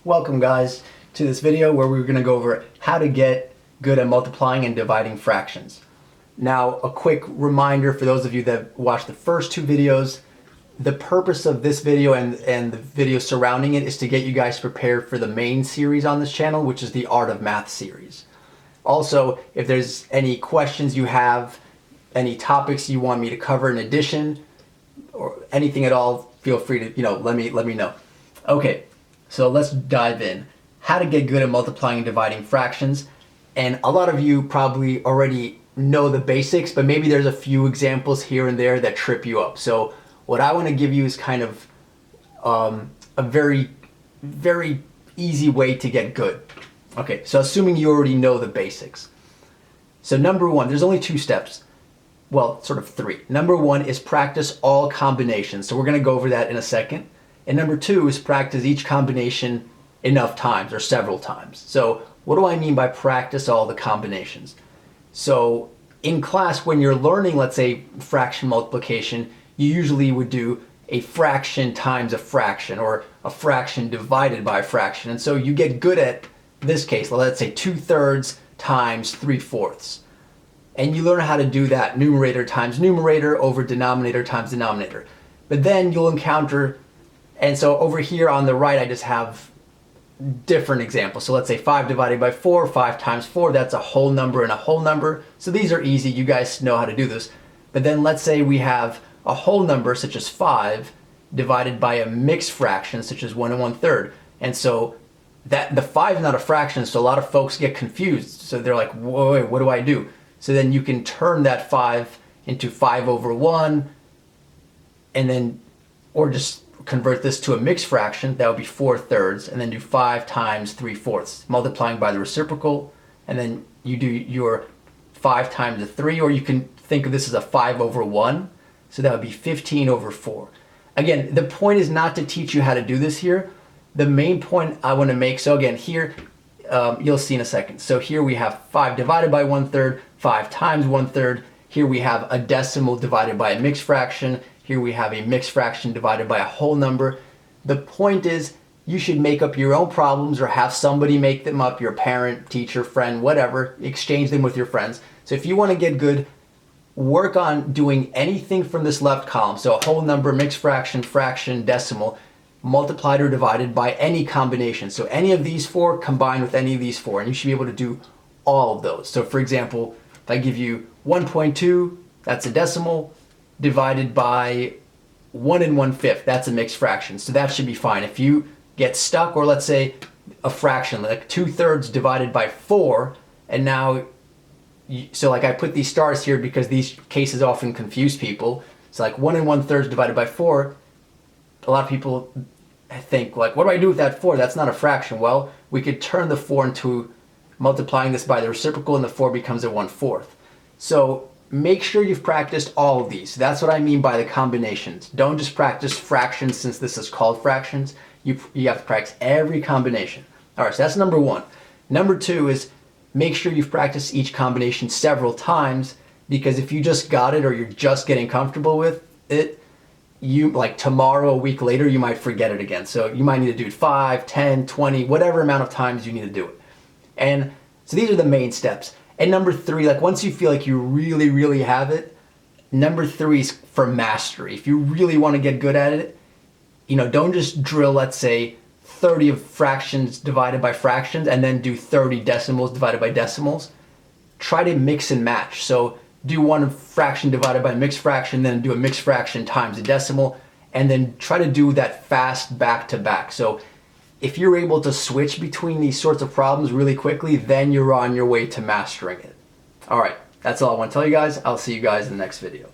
Welcome guys to this video where we're going to go over how to get good at multiplying and dividing fractions. Now, a quick reminder for those of you that watched the first two videos, the purpose of this video and the video surrounding it is to get you guys prepared for the main series on this channel, which is the Art of Math series. Also, if there's any questions you have, any topics you want me to cover in addition, or anything at all, feel free to, let me know. Okay. So let's dive in. How to get good at multiplying and dividing fractions. And a lot of you probably already know the basics, but maybe there's a few examples here and there that trip you up. So what I want to give you is kind of a very, very easy way to get good. Okay, so assuming you already know the basics. So number one, there's only two steps. Well, sort of three. Number one is practice all combinations. So we're going to go over that in a second. And number two is practice each combination enough times or several times. So what do I mean by practice all the combinations? So in class, when you're learning, let's say, fraction multiplication, you usually would do a fraction times a fraction or a fraction divided by a fraction. And so you get good at this case, let's say 2/3 times 3/4. And you learn how to do that, numerator times numerator over denominator times denominator. But then you'll encounter, and so over here on the right, I just have different examples. So let's say 5 divided by 4, 5 times 4, that's a whole number and a whole number. So these are easy, you guys know how to do this. But then let's say we have a whole number such as 5 divided by a mixed fraction such as 1 1/3. And so that the 5 is not a fraction, so a lot of folks get confused. So they're like, wait, what do I do? So then you can turn that 5 into 5/1, and then, or just convert this to a mixed fraction, that would be 4/3, and then do 5 times 3/4, multiplying by the reciprocal, and then you do your 5 times a 3, or you can think of this as a 5/1, so that would be 15/4. Again, the point is not to teach you how to do this here. The main point I want to make, so again, here, you'll see in a second. So here we have 5 divided by 1/3, 5 times 1/3. Here we have a decimal divided by a mixed fraction. Here we have a mixed fraction divided by a whole number. The point is, you should make up your own problems or have somebody make them up, your parent, teacher, friend, whatever. Exchange them with your friends. So if you want to get good, work on doing anything from this left column. So a whole number, mixed fraction, fraction, decimal, multiplied or divided by any combination. So any of these four combined with any of these four, and you should be able to do all of those. So for example, if I give you 1.2, that's a decimal, divided by 1 1/5, that's a mixed fraction. So that should be fine. If you get stuck, or let's say a fraction, like 2/3 divided by 4, and now, so like I put these stars here because these cases often confuse people. So like 1 1/3 divided by 4, a lot of people think like, what do I do with that 4? That's not a fraction. Well, we could turn the 4 into multiplying this by the reciprocal, and the 4 becomes a 1/4. So make sure you've practiced all of these. That's what I mean by the combinations. Don't just practice fractions, since this is called fractions. You have to practice every combination. All right, so that's number one. Number two is make sure you've practiced each combination several times, because if you just got it or you're just getting comfortable with it, you, like tomorrow, a week later, you might forget it again. So you might need to do it 5, 10, 20, whatever amount of times you need to do it. And so these are the main steps. And number three, like once you feel like you really, really have it, number three is for mastery. If you really want to get good at it, don't just drill, let's say, 30 of fractions divided by fractions and then do 30 decimals divided by decimals. Try to mix and match. So do one fraction divided by a mixed fraction, then do a mixed fraction times a decimal, and then try to do that fast back to back. So if you're able to switch between these sorts of problems really quickly, then you're on your way to mastering it. All right, that's all I want to tell you guys. I'll see you guys in the next video.